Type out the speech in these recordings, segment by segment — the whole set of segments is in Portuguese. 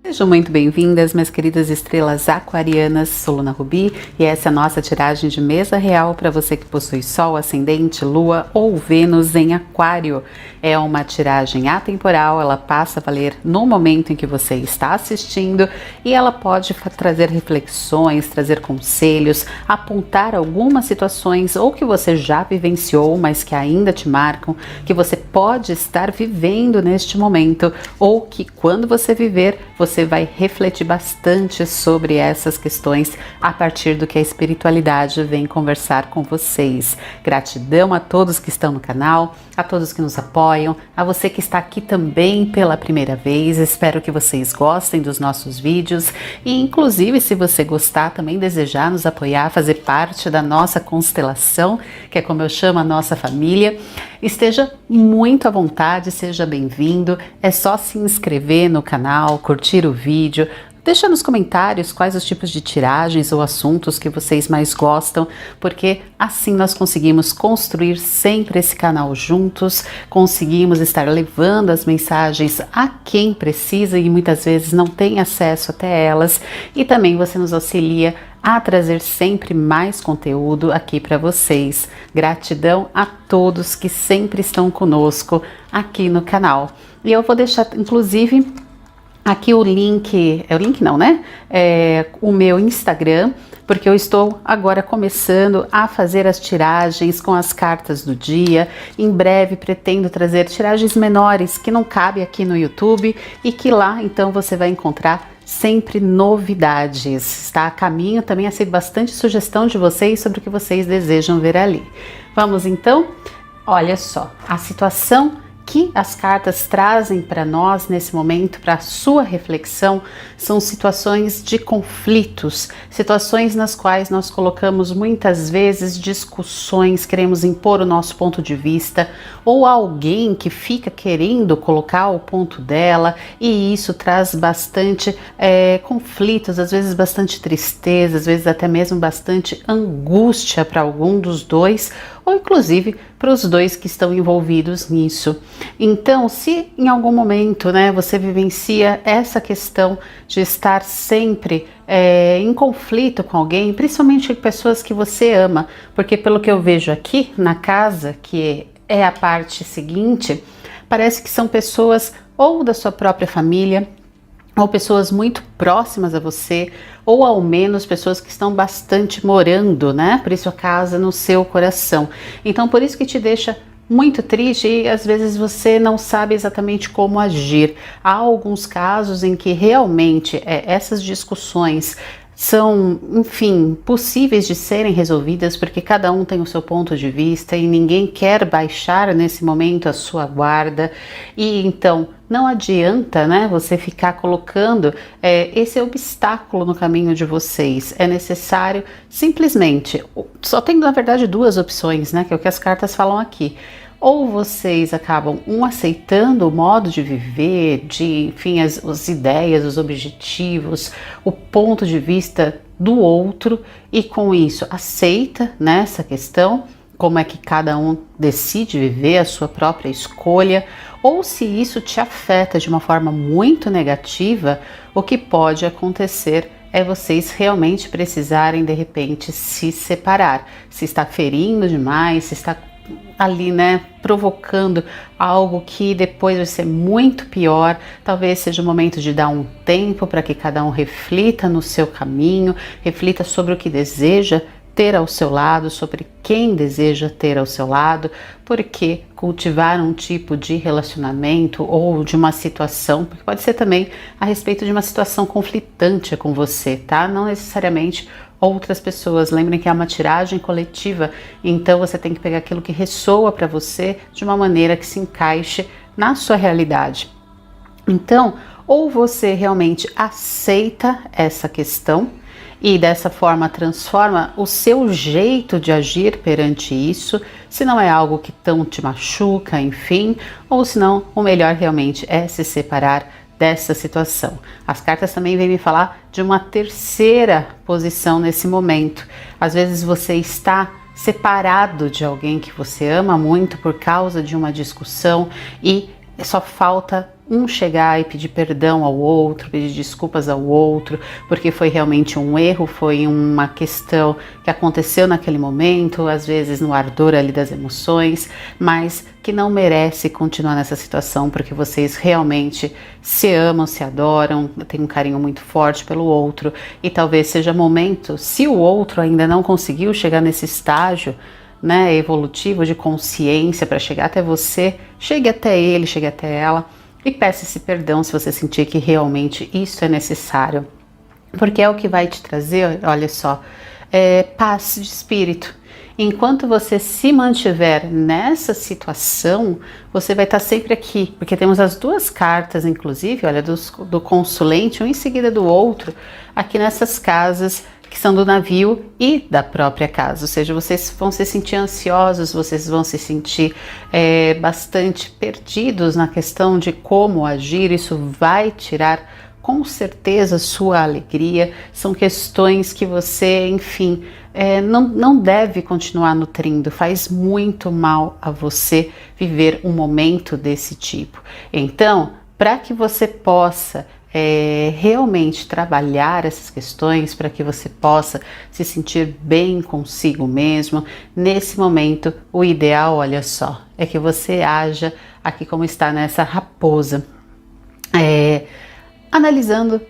Sejam muito bem-vindas, minhas queridas estrelas aquarianas. Sou Luna Rubi e essa é a nossa tiragem de mesa real para você que possui Sol, Ascendente, Lua ou Vênus em Aquário. É uma tiragem atemporal, ela passa a valer no momento em que você está assistindo e ela pode trazer reflexões, trazer conselhos, apontar algumas situações ou que você já vivenciou, mas que ainda te marcam, que você pode estar vivendo neste momento ou que quando você viver, você vai refletir bastante sobre essas questões a partir do que a espiritualidade vem conversar com vocês. Gratidão a todos que estão no canal, a todos que nos apoiam, a você que está aqui também pela primeira vez. Espero que vocês gostem dos nossos vídeos e, inclusive, se você gostar, também desejar nos apoiar, fazer parte da nossa constelação, que é como eu chamo a nossa família. Esteja muito à vontade, seja bem-vindo. É só se inscrever no canal, curtir o vídeo, deixa nos comentários quais os tipos de tiragens ou assuntos que vocês mais gostam, porque assim nós conseguimos construir sempre esse canal juntos, conseguimos estar levando as mensagens a quem precisa e muitas vezes não tem acesso até elas, e também você nos auxilia a trazer sempre mais conteúdo aqui para vocês. Gratidão a todos que sempre estão conosco aqui no canal. E eu vou deixar, inclusive, aqui o link, o meu Instagram, porque eu estou agora começando a fazer as tiragens com as cartas do dia. Em breve pretendo trazer tiragens menores que não cabem aqui no YouTube e que lá então você vai encontrar sempre novidades. Está a caminho, também aceito bastante sugestão de vocês sobre o que vocês desejam ver ali. Vamos então? Olha só, a situação que as cartas trazem para nós nesse momento, para a sua reflexão, são situações de conflitos, situações nas quais nós colocamos muitas vezes discussões, queremos impor o nosso ponto de vista, ou alguém que fica querendo colocar o ponto dela, e isso traz bastante conflitos, às vezes bastante tristeza, às vezes até mesmo bastante angústia para algum dos dois, ou inclusive para os dois que estão envolvidos nisso. Então, se em algum momento, você vivencia essa questão de estar sempre em conflito com alguém, principalmente pessoas que você ama, porque pelo que eu vejo aqui na casa, que é a parte seguinte, parece que são pessoas ou da sua própria família, ou pessoas muito próximas a você, ou ao menos pessoas que estão bastante morando, por isso a casa no seu coração. Então por isso que te deixa muito triste e às vezes você não sabe exatamente como agir. Há alguns casos em que realmente essas discussões são, enfim, possíveis de serem resolvidas porque cada um tem o seu ponto de vista e ninguém quer baixar nesse momento a sua guarda, e então não adianta, você ficar colocando esse obstáculo no caminho de vocês. É necessário simplesmente, só tem na verdade duas opções, que é o que as cartas falam aqui. Ou vocês acabam aceitando o modo de viver, enfim, as ideias, os objetivos, o ponto de vista do outro, e com isso aceita essa questão, como é que cada um decide viver a sua própria escolha, ou se isso te afeta de uma forma muito negativa, o que pode acontecer é vocês realmente precisarem de repente se separar, se está ferindo demais, se está ali, provocando algo que depois vai ser muito pior. Talvez seja o momento de dar um tempo para que cada um reflita no seu caminho, reflita sobre o que deseja ter ao seu lado, sobre quem deseja ter ao seu lado, porque cultivar um tipo de relacionamento ou de uma situação, porque pode ser também a respeito de uma situação conflitante com você, não necessariamente outras pessoas. Lembrem que é uma tiragem coletiva, então você tem que pegar aquilo que ressoa para você de uma maneira que se encaixe na sua realidade. Então, ou você realmente aceita essa questão e dessa forma transforma o seu jeito de agir perante isso, se não é algo que tão te machuca, enfim, ou se não, o melhor realmente é se separar dessa situação. As cartas também vêm me falar de uma terceira posição nesse momento. Às vezes você está separado de alguém que você ama muito por causa de uma discussão e só falta um chegar e pedir perdão ao outro, pedir desculpas ao outro, porque foi realmente um erro, foi uma questão que aconteceu naquele momento, às vezes no ardor ali das emoções, mas que não merece continuar nessa situação, porque vocês realmente se amam, se adoram, têm um carinho muito forte pelo outro, e talvez seja momento, se o outro ainda não conseguiu chegar nesse estágio, né, evolutivo de consciência para chegar até você, chegue até ele, chegue até ela e peça esse perdão se você sentir que realmente isso é necessário, porque é o que vai te trazer, olha só, paz de espírito. Enquanto você se mantiver nessa situação, você vai estar sempre aqui, porque temos as duas cartas, inclusive, olha, do consulente, um em seguida do outro, aqui nessas casas que são do navio e da própria casa, ou seja, vocês vão se sentir ansiosos, vocês vão se sentir bastante perdidos na questão de como agir, isso vai tirar com certeza sua alegria, são questões que você, enfim, não deve continuar nutrindo, faz muito mal a você viver um momento desse tipo. Então, para que você possa realmente trabalhar essas questões, para que você possa se sentir bem consigo mesmo, nesse momento o ideal, olha só, é que você haja aqui como está nessa raposa, analisando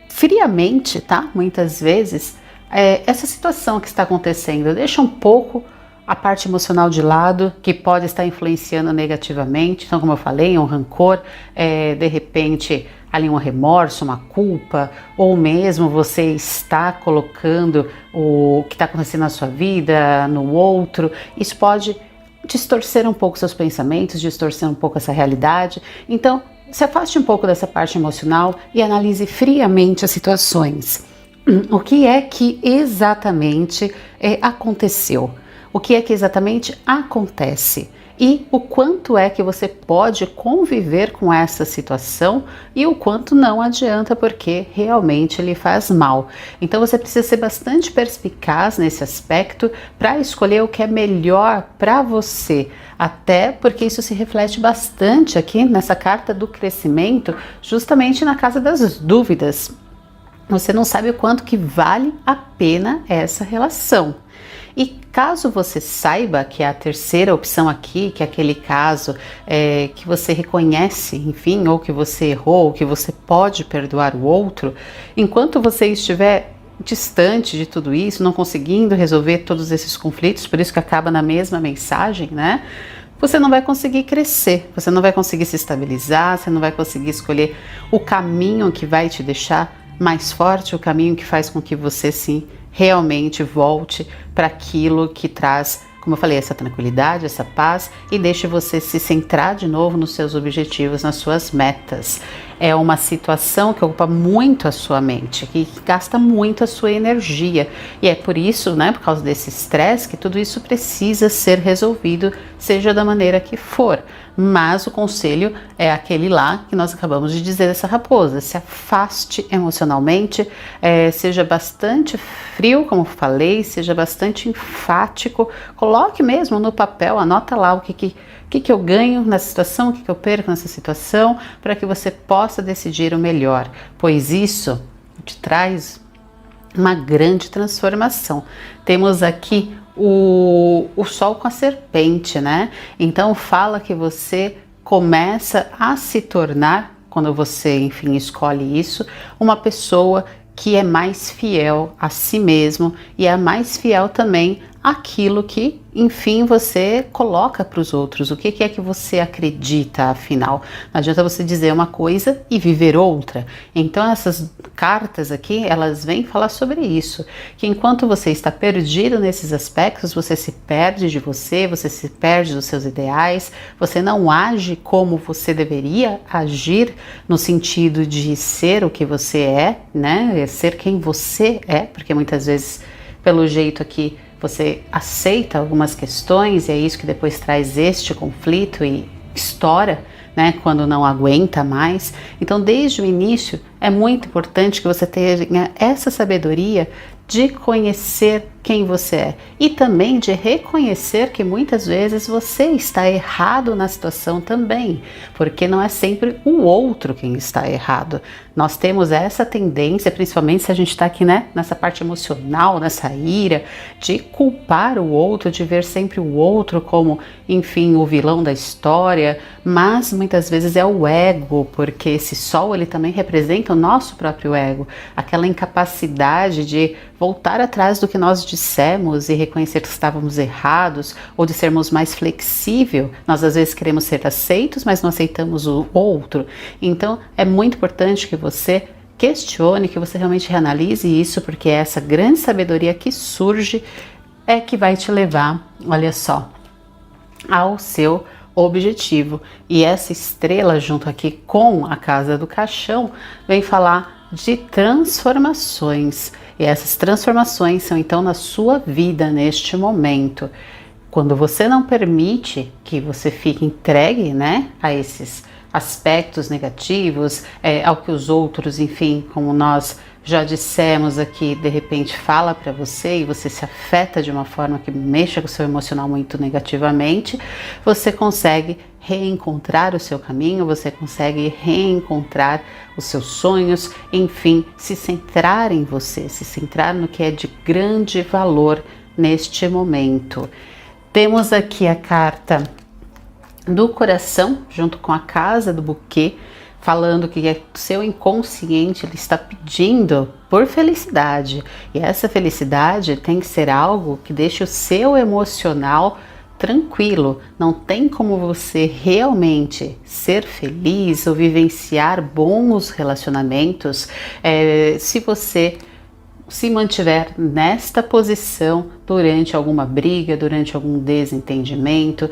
friamente, tá? Muitas vezes essa situação que está acontecendo, deixa um pouco a parte emocional de lado, que pode estar influenciando negativamente. Então, como eu falei, um rancor, de repente ali um remorso, uma culpa, ou mesmo você está colocando o que está acontecendo na sua vida no outro. Isso pode distorcer um pouco seus pensamentos, distorcer um pouco essa realidade. Então, se afaste um pouco dessa parte emocional e analise friamente as situações. O que é que exatamente aconteceu? O que é que exatamente acontece? E o quanto é que você pode conviver com essa situação e o quanto não adianta, porque realmente lhe faz mal. Então você precisa ser bastante perspicaz nesse aspecto para escolher o que é melhor para você, até porque isso se reflete bastante aqui nessa carta do crescimento, justamente na casa das dúvidas. Você não sabe o quanto que vale a pena essa relação. E caso você saiba que é a terceira opção aqui, que é aquele caso que você reconhece, enfim, ou que você errou, ou que você pode perdoar o outro, enquanto você estiver distante de tudo isso, não conseguindo resolver todos esses conflitos, por isso que acaba na mesma mensagem, né? Você não vai conseguir crescer, você não vai conseguir se estabilizar, você não vai conseguir escolher o caminho que vai te deixar mais forte, o caminho que faz com que você sim realmente volte para aquilo que traz, como eu falei, essa tranquilidade, essa paz e deixe você se centrar de novo nos seus objetivos, nas suas metas. É uma situação que ocupa muito a sua mente, que gasta muito a sua energia e é por isso, né, por causa desse estresse, que tudo isso precisa ser resolvido, seja da maneira que for. Mas o conselho é aquele lá que nós acabamos de dizer dessa raposa: se afaste emocionalmente, seja bastante frio, como falei, seja bastante enfático, coloque mesmo no papel, anota lá o que eu ganho nessa situação, o que eu perco nessa situação, para que você possa decidir o melhor, pois isso te traz uma grande transformação. Temos aqui o sol com a serpente, né? Então fala que você começa a se tornar, quando você, enfim, escolhe isso, uma pessoa que é mais fiel a si mesmo e é mais fiel também àquilo que, enfim, você coloca para os outros. O que é que você acredita, afinal? Não adianta você dizer uma coisa e viver outra. Então essas cartas aqui, elas vêm falar sobre isso, que enquanto você está perdido nesses aspectos, você se perde de você se perde dos seus ideais, você não age como você deveria agir, no sentido de ser o que você é, né? Ser quem você é, porque muitas vezes, pelo jeito aqui, você aceita algumas questões e é isso que depois traz este conflito e estoura, né, quando não aguenta mais. Então, desde o início, é muito importante que você tenha essa sabedoria de conhecer quem você é e também de reconhecer que muitas vezes você está errado na situação também, porque não é sempre o outro quem está errado. Nós temos essa tendência, principalmente se a gente está aqui, né, nessa parte emocional, nessa ira, de culpar o outro, de ver sempre o outro como, enfim, o vilão da história, mas muitas vezes é o ego, porque esse sol ele também representa o nosso próprio ego, aquela incapacidade de voltar atrás do que nós dissemos e reconhecer que estávamos errados, ou de sermos mais flexível. Nós às vezes queremos ser aceitos, mas não aceitamos o outro. Então é muito importante que você questione, que você realmente reanalise isso, porque essa grande sabedoria que surge é que vai te levar, olha só, ao seu objetivo. E essa estrela junto aqui com a casa do caixão vem falar de transformações. E essas transformações são então na sua vida neste momento. Quando você não permite que você fique entregue, né, a esses aspectos negativos, ao que os outros, enfim, como nós já dissemos aqui, de repente fala para você e você se afeta de uma forma que mexa com o seu emocional muito negativamente, você consegue reencontrar o seu caminho, você consegue reencontrar os seus sonhos, enfim, se centrar em você, se centrar no que é de grande valor neste momento. Temos aqui a carta do coração, junto com a casa do buquê, falando que o seu inconsciente ele está pedindo por felicidade. E essa felicidade tem que ser algo que deixe o seu emocional tranquilo. Não tem como você realmente ser feliz ou vivenciar bons relacionamentos se você se mantiver nesta posição durante alguma briga, durante algum desentendimento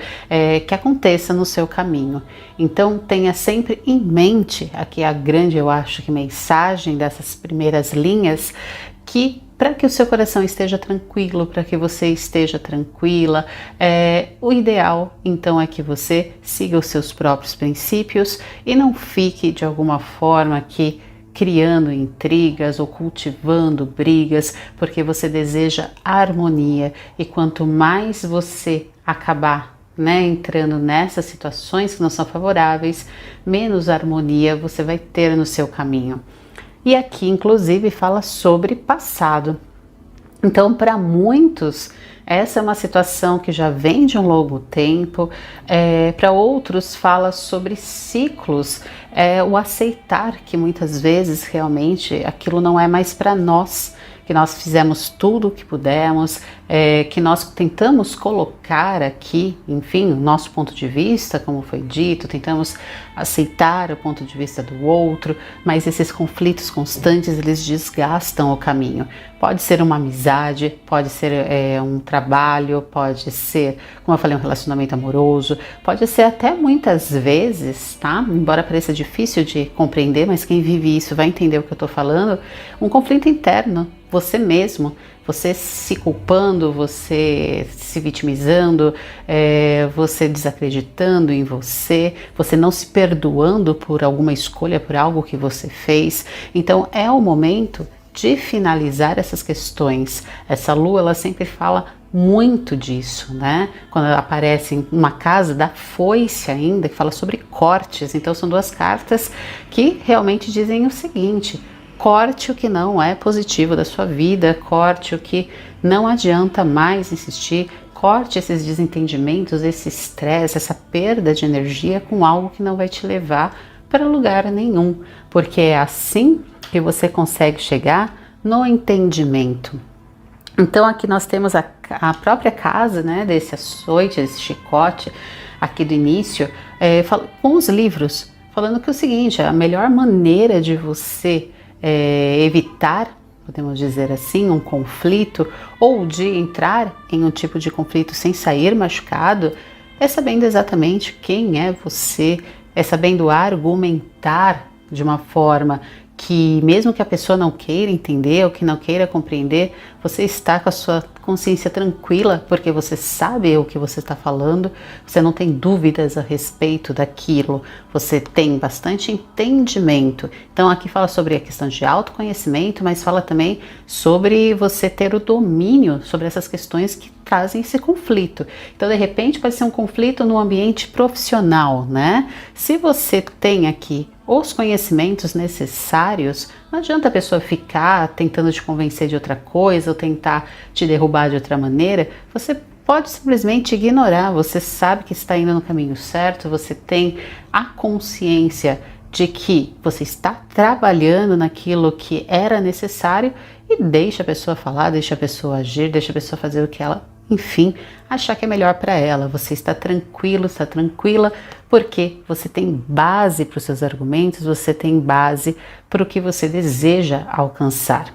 que aconteça no seu caminho. Então tenha sempre em mente, aqui a grande, eu acho que mensagem dessas primeiras linhas, que para que o seu coração esteja tranquilo, para que você esteja tranquila, o ideal então é que você siga os seus próprios princípios e não fique de alguma forma aqui criando intrigas ou cultivando brigas, porque você deseja harmonia, e quanto mais você acabar entrando nessas situações que não são favoráveis, menos harmonia você vai ter no seu caminho. E aqui inclusive fala sobre passado. Então, para muitos, essa é uma situação que já vem de um longo tempo. Para outros, fala sobre ciclos, o aceitar que muitas vezes realmente aquilo não é mais para nós, que nós fizemos tudo o que pudemos, que nós tentamos colocar aqui, enfim, o nosso ponto de vista, como foi dito, tentamos aceitar o ponto de vista do outro, mas esses conflitos constantes, eles desgastam o caminho. Pode ser uma amizade, pode ser um trabalho, pode ser, como eu falei, um relacionamento amoroso, pode ser até muitas vezes, tá? Embora pareça difícil de compreender, mas quem vive isso vai entender o que eu tô falando, um conflito interno. Você mesmo, você se culpando, você se vitimizando, você desacreditando em você, você não se perdoando por alguma escolha, por algo que você fez. Então é o momento de finalizar essas questões. Essa lua, ela sempre fala muito disso, né? Quando ela aparece em uma casa da foice ainda, que fala sobre cortes. Então são duas cartas que realmente dizem o seguinte: corte o que não é positivo da sua vida, corte o que não adianta mais insistir, corte esses desentendimentos, esse estresse, essa perda de energia com algo que não vai te levar para lugar nenhum, porque é assim que você consegue chegar no entendimento. Então aqui nós temos a própria casa, né, desse açoite, desse chicote aqui do início, com os livros, falando que é o seguinte: a melhor maneira de você evitar, podemos dizer assim, um conflito, ou de entrar em um tipo de conflito sem sair machucado, é sabendo exatamente quem é você, é sabendo argumentar de uma forma que, mesmo que a pessoa não queira entender ou que não queira compreender, você está com consciência tranquila, porque você sabe o que você está falando, você não tem dúvidas a respeito daquilo, você tem bastante entendimento. Então aqui fala sobre a questão de autoconhecimento, mas fala também sobre você ter o domínio sobre essas questões que trazem esse conflito. Então de repente pode ser um conflito no ambiente profissional, né? Se você tem aqui os conhecimentos necessários, não adianta a pessoa ficar tentando te convencer de outra coisa ou tentar te derrubar de outra maneira. Você pode simplesmente ignorar, você sabe que está indo no caminho certo, você tem a consciência de que você está trabalhando naquilo que era necessário e deixa a pessoa falar, deixa a pessoa agir, deixa a pessoa fazer o que ela, enfim, achar que é melhor para ela. Você está tranquilo, está tranquila, porque você tem base para os seus argumentos, você tem base para o que você deseja alcançar.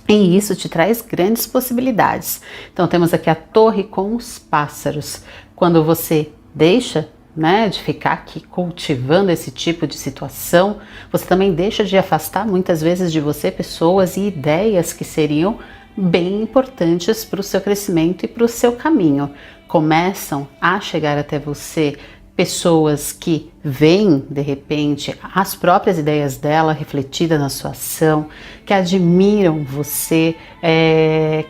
E isso te traz grandes possibilidades. Então temos aqui a torre com os pássaros. Quando você deixa, né, de ficar aqui cultivando esse tipo de situação, você também deixa de afastar muitas vezes de você pessoas e ideias que seriam bem importantes para o seu crescimento e para o seu caminho. Começam a chegar até você pessoas que veem, de repente, as próprias ideias dela refletidas na sua ação, que admiram você,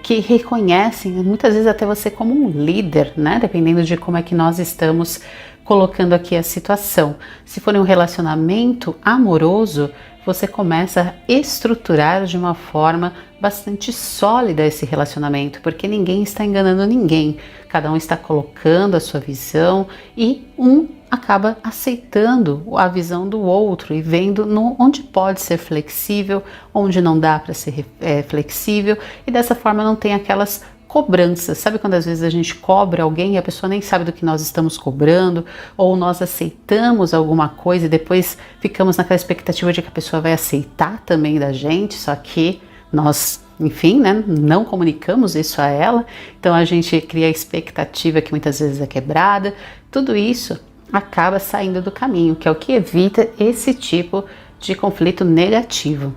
que reconhecem, muitas vezes até você como um líder, né? Dependendo de como é que nós estamos colocando aqui a situação. Se for um relacionamento amoroso, você começa a estruturar de uma forma bastante sólida esse relacionamento, porque ninguém está enganando ninguém, cada um está colocando a sua visão e um acaba aceitando a visão do outro e vendo onde pode ser flexível, onde não dá para ser flexível, e dessa forma não tem aquelas cobranças. Sabe quando às vezes a gente cobra alguém e a pessoa nem sabe do que nós estamos cobrando, ou nós aceitamos alguma coisa e depois ficamos naquela expectativa de que a pessoa vai aceitar também da gente, só que nós, enfim, né, não comunicamos isso a ela, então a gente cria a expectativa que muitas vezes é quebrada. Tudo isso acaba saindo do caminho, que é o que evita esse tipo de conflito negativo.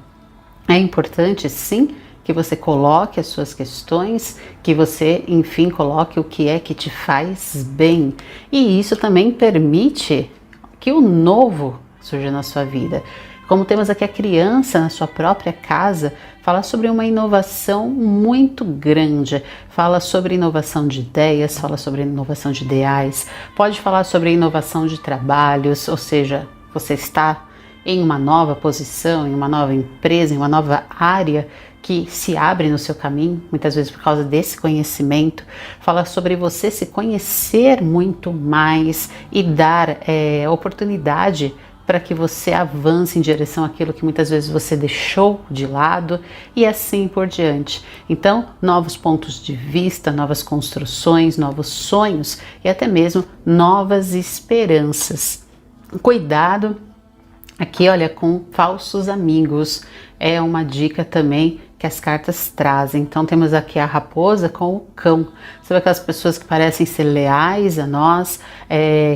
É importante, sim, que você coloque as suas questões, que você, enfim, coloque o que é que te faz bem. E isso também permite que o novo surja na sua vida. Como temos aqui a criança na sua própria casa, fala sobre uma inovação muito grande, fala sobre inovação de ideias, fala sobre inovação de ideais, pode falar sobre inovação de trabalhos, ou seja, você está em uma nova posição, em uma nova empresa, em uma nova área que se abre no seu caminho, muitas vezes por causa desse conhecimento. Fala sobre você se conhecer muito mais e dar oportunidade para que você avance em direção àquilo que muitas vezes você deixou de lado e assim por diante. Então, novos pontos de vista, novas construções, novos sonhos e até mesmo novas esperanças. Cuidado aqui, olha, com falsos amigos. É uma dica também que as cartas trazem. Então temos aqui a raposa com o cão. Sabe aquelas pessoas que parecem ser leais a nós,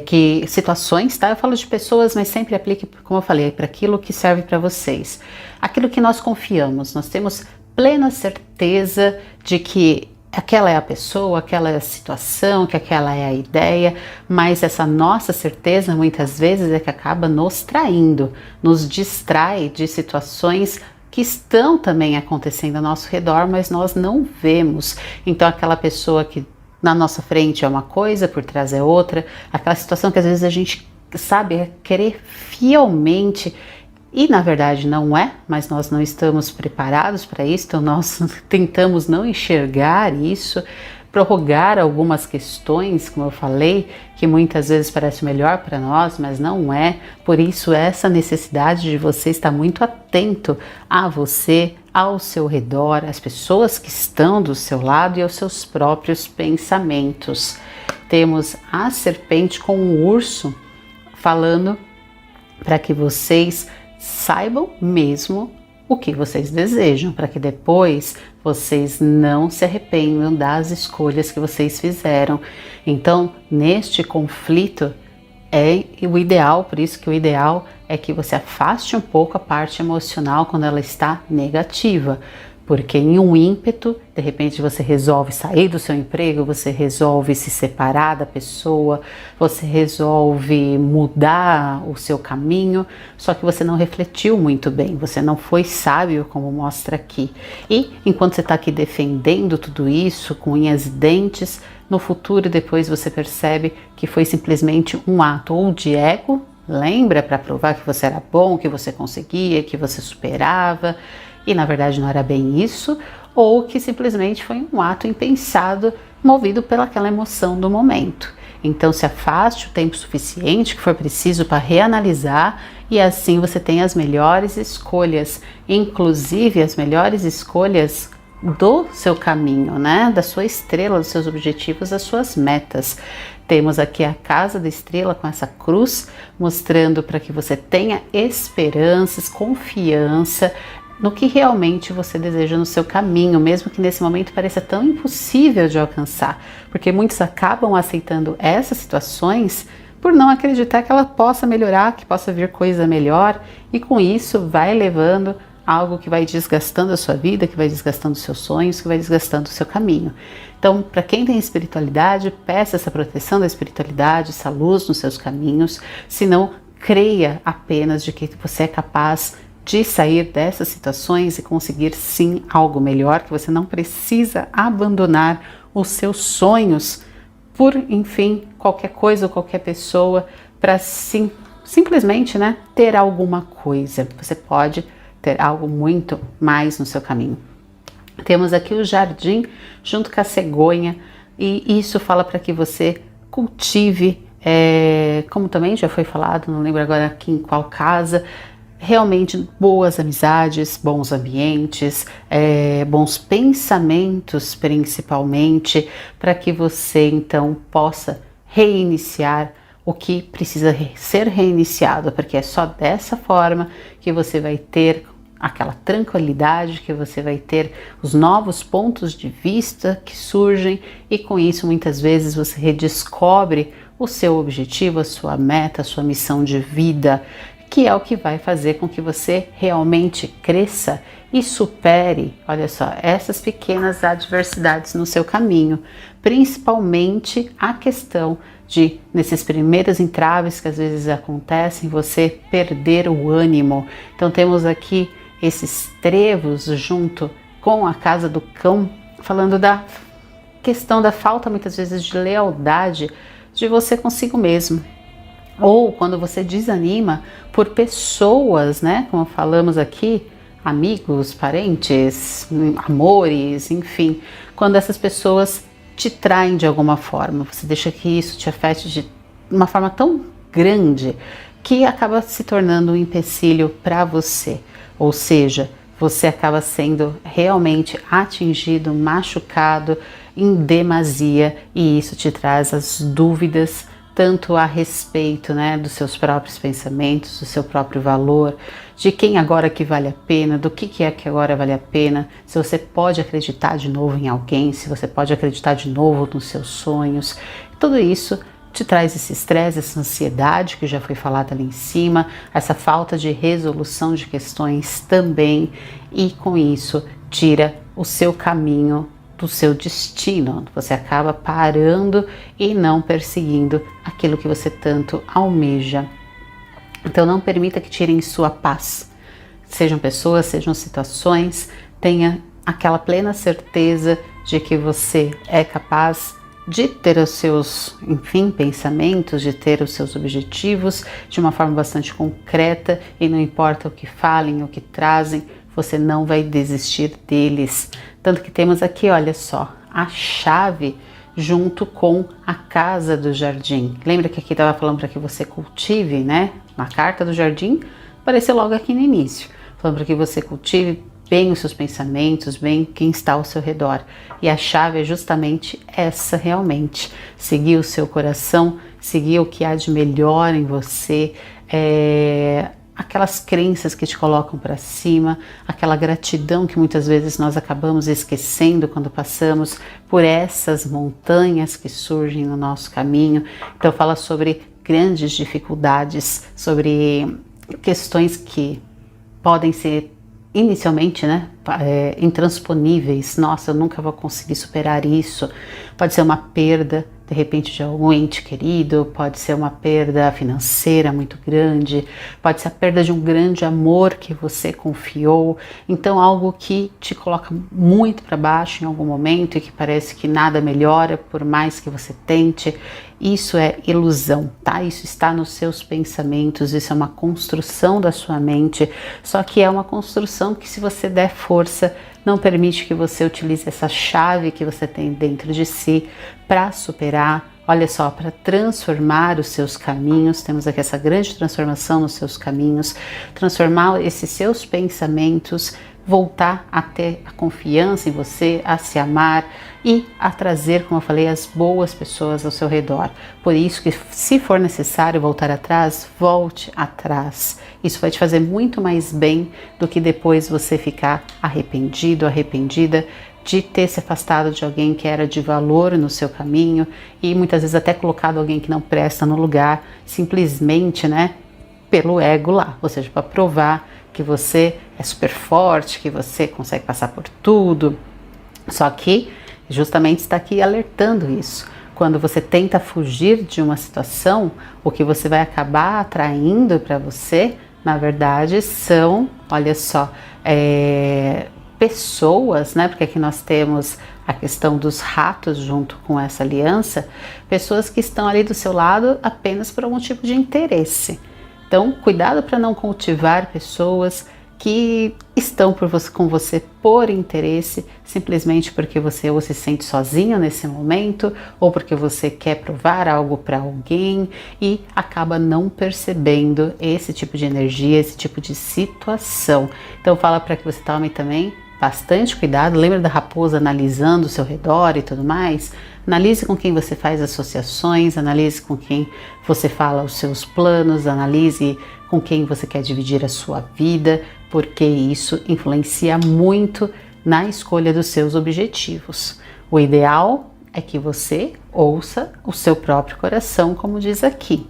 que situações, tá? Eu falo de pessoas, mas sempre aplique, como eu falei, para aquilo que serve para vocês. Aquilo que nós confiamos, nós temos plena certeza de que aquela é a pessoa, aquela é a situação, que aquela é a ideia, mas essa nossa certeza muitas vezes é que acaba nos traindo, nos distrai de situações que estão também acontecendo ao nosso redor, mas nós não vemos. Então aquela pessoa que na nossa frente é uma coisa, por trás é outra, aquela situação que às vezes a gente sabe querer fielmente e na verdade não é, mas nós não estamos preparados para isso, então nós tentamos não enxergar isso, prorrogar algumas questões, como eu falei, que muitas vezes parece melhor para nós, mas não é. Por isso essa necessidade de você estar muito atento a você, ao seu redor, às pessoas que estão do seu lado e aos seus próprios pensamentos. Temos a serpente com o urso falando para que vocês saibam mesmo o que vocês desejam, para que depois vocês não se arrependam das escolhas que vocês fizeram. Então, neste conflito é o ideal, por isso que o ideal é que você afaste um pouco a parte emocional quando ela está negativa, Porque em um ímpeto, de repente você resolve sair do seu emprego, você resolve se separar da pessoa, você resolve mudar o seu caminho, só que você não refletiu muito bem, você não foi sábio, como mostra aqui. E enquanto você está aqui defendendo tudo isso, com unhas e dentes, no futuro depois você percebe que foi simplesmente um ato ou de ego, lembra, para provar que você era bom, que você conseguia, que você superava, e na verdade não era bem isso, ou que simplesmente foi um ato impensado, movido pelaquela emoção do momento. Então se afaste o tempo suficiente que for preciso para reanalisar, e assim você tem as melhores escolhas, inclusive as melhores escolhas do seu caminho, né? Da sua estrela, dos seus objetivos, das suas metas. Temos aqui a casa da estrela com essa cruz, mostrando para que você tenha esperanças, confiança no que realmente você deseja no seu caminho, mesmo que nesse momento pareça tão impossível de alcançar, porque muitos acabam aceitando essas situações por não acreditar que ela possa melhorar, que possa vir coisa melhor, e com isso vai levando algo que vai desgastando a sua vida, que vai desgastando os seus sonhos, que vai desgastando o seu caminho. Então, para quem tem espiritualidade, peça essa proteção da espiritualidade, essa luz nos seus caminhos, se não, creia apenas de que você é capaz de sair dessas situações e conseguir sim algo melhor, que você não precisa abandonar os seus sonhos por, enfim, qualquer coisa ou qualquer pessoa para simplesmente, né, ter alguma coisa. Você pode ter algo muito mais no seu caminho. Temos aqui o jardim junto com a cegonha, e isso fala para que você cultive, como também já foi falado, não lembro agora aqui em qual casa, realmente boas amizades, bons ambientes, bons pensamentos principalmente, para que você então possa reiniciar o que precisa ser reiniciado, porque é só dessa forma que você vai ter aquela tranquilidade, que você vai ter os novos pontos de vista que surgem, e com isso muitas vezes você redescobre o seu objetivo, a sua meta, a sua missão de vida, que é o que vai fazer com que você realmente cresça e supere, olha só, essas pequenas adversidades no seu caminho, principalmente a questão de, nesses primeiros entraves que às vezes acontecem, você perder o ânimo. Então temos aqui esses trevos junto com a casa do cão, falando da questão da falta muitas vezes de lealdade de você consigo mesmo. Ou quando você desanima por pessoas, né, como falamos aqui, amigos, parentes, amores, enfim, quando essas pessoas te traem de alguma forma, você deixa que isso te afete de uma forma tão grande que acaba se tornando um empecilho para você, ou seja, você acaba sendo realmente atingido, machucado em demasia, e isso te traz as dúvidas tanto a respeito, né, dos seus próprios pensamentos, do seu próprio valor, de quem agora que vale a pena, do que é que agora vale a pena, se você pode acreditar de novo em alguém, se você pode acreditar de novo nos seus sonhos. Tudo isso te traz esse estresse, essa ansiedade que já foi falada ali em cima, essa falta de resolução de questões também, e com isso tira o seu caminho do seu destino. Você acaba parando e não perseguindo aquilo que você tanto almeja. Então não permita que tirem sua paz. Sejam pessoas, sejam situações, tenha aquela plena certeza de que você é capaz de ter os seus, enfim, pensamentos, de ter os seus objetivos de uma forma bastante concreta, e não importa o que falem, o que trazem, você não vai desistir deles. Tanto que temos aqui, olha só, a chave junto com a casa do jardim. Lembra que aqui estava falando para que você cultive, né? Na carta do jardim, apareceu logo aqui no início, falando para que você cultive bem os seus pensamentos, bem quem está ao seu redor. E a chave é justamente essa realmente. Seguir o seu coração, seguir o que há de melhor em você, aquelas crenças que te colocam para cima, aquela gratidão que muitas vezes nós acabamos esquecendo quando passamos por essas montanhas que surgem no nosso caminho. Então fala sobre grandes dificuldades, sobre questões que podem ser inicialmente, né, intransponíveis. Nossa, eu nunca vou conseguir superar isso. Pode ser uma perda, de repente, de algum ente querido, pode ser uma perda financeira muito grande, pode ser a perda de um grande amor que você confiou. Então, algo que te coloca muito para baixo em algum momento e que parece que nada melhora, por mais que você tente. Isso é ilusão, tá? Isso está nos seus pensamentos, isso é uma construção da sua mente, só que é uma construção que, se você der força, não permite que você utilize essa chave que você tem dentro de si para superar, olha só, para transformar os seus caminhos. Temos aqui essa grande transformação nos seus caminhos, transformar esses seus pensamentos, voltar a ter a confiança em você, a se amar e a trazer, como eu falei, as boas pessoas ao seu redor. Por isso que, se for necessário voltar atrás, volte atrás. Isso vai te fazer muito mais bem do que depois você ficar arrependido, arrependida de ter se afastado de alguém que era de valor no seu caminho e muitas vezes até colocado alguém que não presta no lugar, simplesmente, né, pelo ego lá, ou seja, para provar que você é super forte, que você consegue passar por tudo. Só que justamente está aqui alertando isso. Quando você tenta fugir de uma situação, o que você vai acabar atraindo para você, na verdade, são, olha só, pessoas, né? Porque aqui nós temos a questão dos ratos junto com essa aliança, pessoas que estão ali do seu lado apenas por algum tipo de interesse. Então, cuidado para não cultivar pessoas que estão com você por interesse, simplesmente porque você ou se sente sozinho nesse momento, ou porque você quer provar algo para alguém e acaba não percebendo esse tipo de energia, esse tipo de situação. Então, fala para que você tome também bastante cuidado. Lembra da raposa analisando o seu redor e tudo mais? Analise com quem você faz associações, analise com quem você fala os seus planos, analise com quem você quer dividir a sua vida, porque isso influencia muito na escolha dos seus objetivos. O ideal é que você ouça o seu próprio coração, como diz aqui.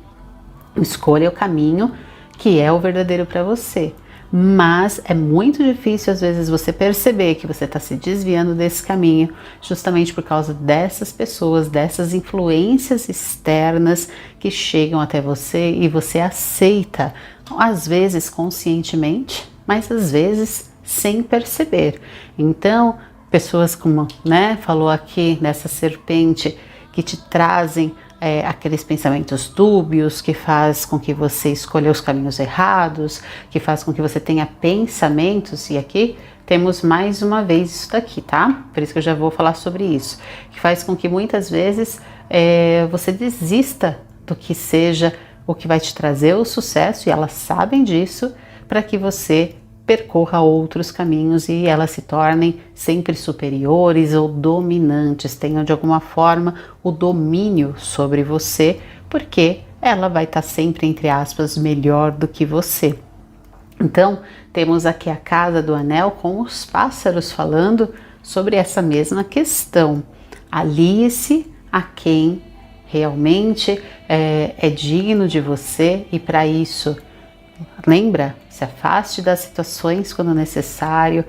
Escolha o caminho que é o verdadeiro para você. Mas é muito difícil às vezes você perceber que você está se desviando desse caminho justamente por causa dessas pessoas, dessas influências externas que chegam até você e você aceita, às vezes conscientemente, mas às vezes sem perceber. Então, pessoas como, né, falou aqui nessa serpente, que te trazem aqueles pensamentos dúbios, que faz com que você escolha os caminhos errados, que faz com que você tenha pensamentos, e aqui temos mais uma vez isso daqui, tá? Por isso que eu já vou falar sobre isso, que faz com que muitas vezes você desista do que seja o que vai te trazer o sucesso, e elas sabem disso, para que você percorra outros caminhos e elas se tornem sempre superiores ou dominantes, tenham de alguma forma o domínio sobre você, porque ela vai estar sempre, entre aspas, melhor do que você. Então, temos aqui a casa do anel com os pássaros falando sobre essa mesma questão. Alie-se a quem realmente é digno de você, e para isso, lembra, se afaste das situações quando necessário,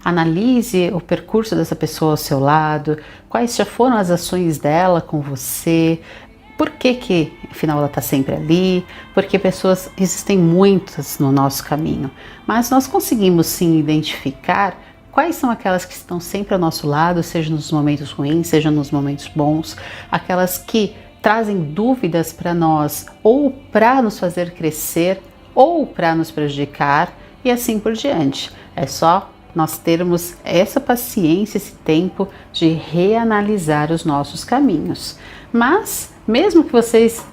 analise o percurso dessa pessoa ao seu lado, quais já foram as ações dela com você, por que afinal ela está sempre ali, porque pessoas existem muitas no nosso caminho, mas nós conseguimos sim identificar quais são aquelas que estão sempre ao nosso lado, seja nos momentos ruins, seja nos momentos bons, aquelas que trazem dúvidas para nós, ou para nos fazer crescer, ou para nos prejudicar, e assim por diante. É só nós termos essa paciência, esse tempo de reanalisar os nossos caminhos. Mas, mesmo que vocês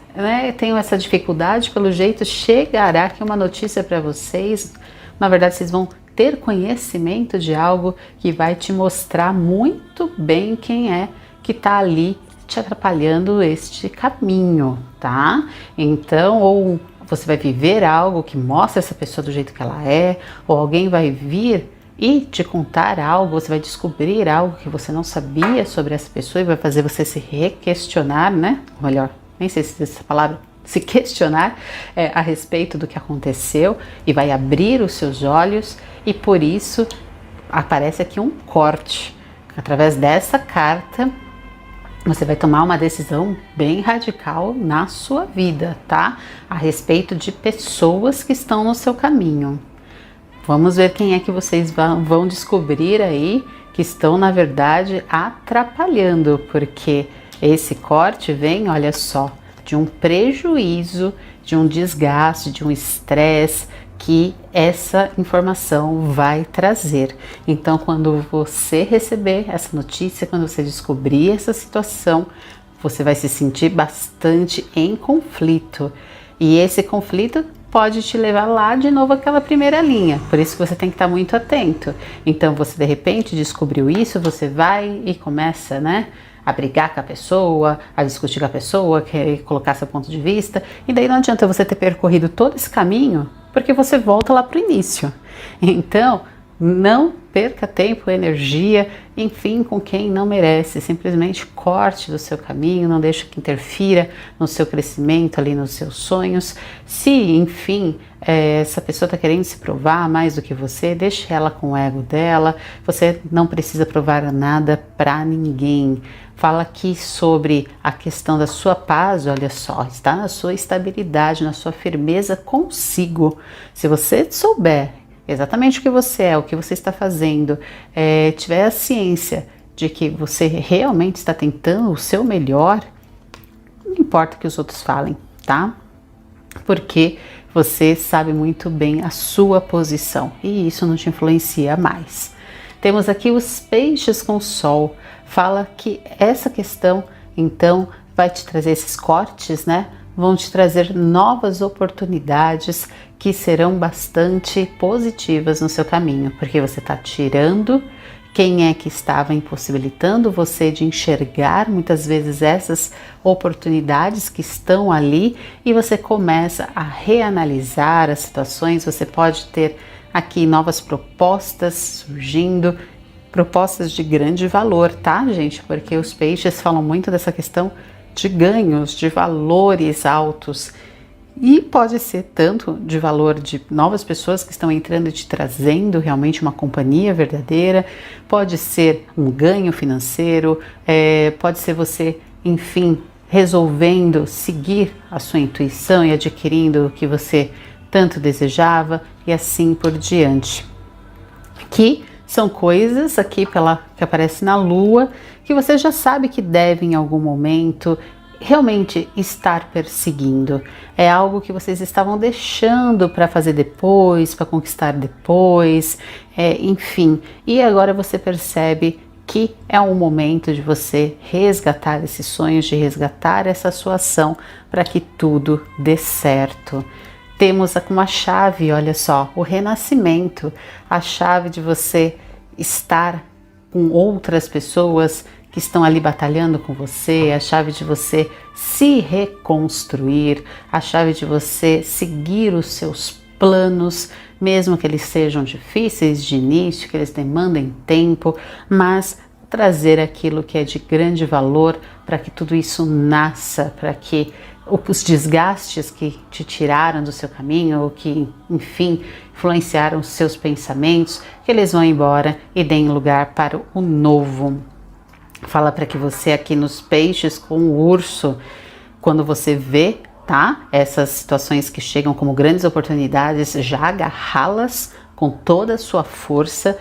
tenham essa dificuldade, pelo jeito chegará aqui uma notícia para vocês. Na verdade, vocês vão ter conhecimento de algo que vai te mostrar muito bem quem é que está ali te atrapalhando este caminho, tá? Então, ou você vai viver algo que mostra essa pessoa do jeito que ela é, ou alguém vai vir e te contar algo, você vai descobrir algo que você não sabia sobre essa pessoa e vai fazer você se requestionar, né? Ou melhor, nem sei se essa palavra, se questionar a respeito do que aconteceu, e vai abrir os seus olhos. e por isso aparece aqui um corte. Através dessa carta, você vai tomar uma decisão bem radical na sua vida, tá? A respeito de pessoas que estão no seu caminho. Vamos ver quem é que vocês vão descobrir aí que estão, na verdade, atrapalhando, porque esse corte vem, olha só, de um prejuízo, de um desgaste, de um estresse que essa informação vai trazer. Então, quando você receber essa notícia, quando você descobrir essa situação, você vai se sentir bastante em conflito. E esse conflito pode te levar lá de novo àquela primeira linha. Por isso que você tem que estar muito atento. Então, você de repente descobriu isso, você vai e começa, né, a brigar com a pessoa, a discutir com a pessoa, querer colocar seu ponto de vista. E daí não adianta você ter percorrido todo esse caminho, porque você volta lá para o início. Então, não perca tempo, energia, enfim, com quem não merece. Simplesmente corte do seu caminho, não deixe que interfira no seu crescimento, ali nos seus sonhos. Se, enfim, essa pessoa está querendo se provar mais do que você, deixe ela com o ego dela. Você não precisa provar nada para ninguém. Fala aqui sobre a questão da sua paz, olha só, está na sua estabilidade, na sua firmeza consigo. Se você souber exatamente o que você é, o que você está fazendo, tiver a ciência de que você realmente está tentando o seu melhor, não importa o que os outros falem, tá? Porque você sabe muito bem a sua posição e isso não te influencia mais. Temos aqui os peixes com o sol. Fala que essa questão, então, vai te trazer esses cortes, né? Vão te trazer novas oportunidades que serão bastante positivas no seu caminho, porque você está tirando quem é que estava impossibilitando você de enxergar muitas vezes essas oportunidades que estão ali e você começa a reanalisar as situações. Você pode ter aqui novas propostas surgindo, propostas de grande valor, tá, gente? Porque os peixes falam muito dessa questão de ganhos, de valores altos. E pode ser tanto de valor de novas pessoas que estão entrando e te trazendo realmente uma companhia verdadeira, pode ser um ganho financeiro, pode ser você, enfim, resolvendo seguir a sua intuição e adquirindo o que você tanto desejava e assim por diante. Que são coisas aqui que aparece na Lua que você já sabe que deve em algum momento realmente estar perseguindo. É algo que vocês estavam deixando para fazer depois, para conquistar depois, enfim. E agora você percebe que é um momento de você resgatar esses sonhos, de resgatar essa sua ação para que tudo dê certo. Temos uma chave, olha só, o renascimento, a chave de você estar com outras pessoas que estão ali batalhando com você, a chave de você se reconstruir, a chave de você seguir os seus planos, mesmo que eles sejam difíceis de início, que eles demandem tempo, mas trazer aquilo que é de grande valor para que tudo isso nasça, para que os desgastes que te tiraram do seu caminho, ou que, enfim, influenciaram os seus pensamentos, que eles vão embora e deem lugar para o novo. Fala para que você aqui nos peixes com o urso, quando você vê, tá, essas situações que chegam como grandes oportunidades, já agarrá-las com toda a sua força,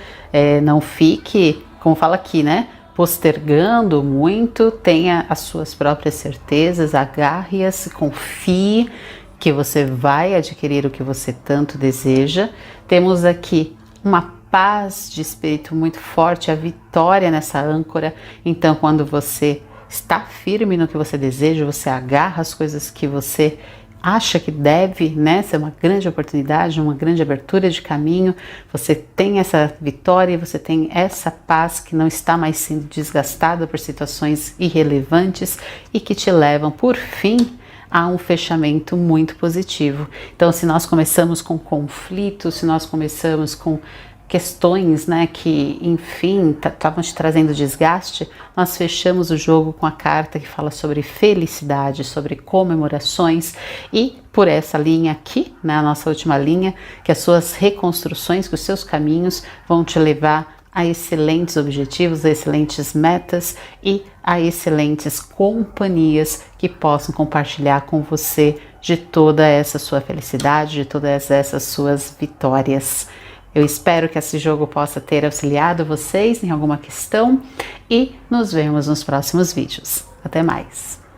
não fique, como fala aqui, né, postergando muito, tenha as suas próprias certezas, agarre-as, confie que você vai adquirir o que você tanto deseja. Temos aqui uma paz de espírito muito forte, a vitória nessa âncora. Então, quando você está firme no que você deseja, você agarra as coisas que você acha que deve, né, ser uma grande oportunidade, uma grande abertura de caminho, você tem essa vitória, você tem essa paz que não está mais sendo desgastada por situações irrelevantes e que te levam, por fim, a um fechamento muito positivo. Então, se nós começamos com conflito, se nós começamos com questões, né, que, enfim, estavam te trazendo desgaste, nós fechamos o jogo com a carta que fala sobre felicidade, sobre comemorações, e por essa linha aqui, né, a nossa última linha, que as suas reconstruções, que os seus caminhos vão te levar a excelentes objetivos, a excelentes metas e a excelentes companhias que possam compartilhar com você de toda essa sua felicidade, de todas essas suas vitórias. Eu espero que esse jogo possa ter auxiliado vocês em alguma questão e nos vemos nos próximos vídeos. Até mais!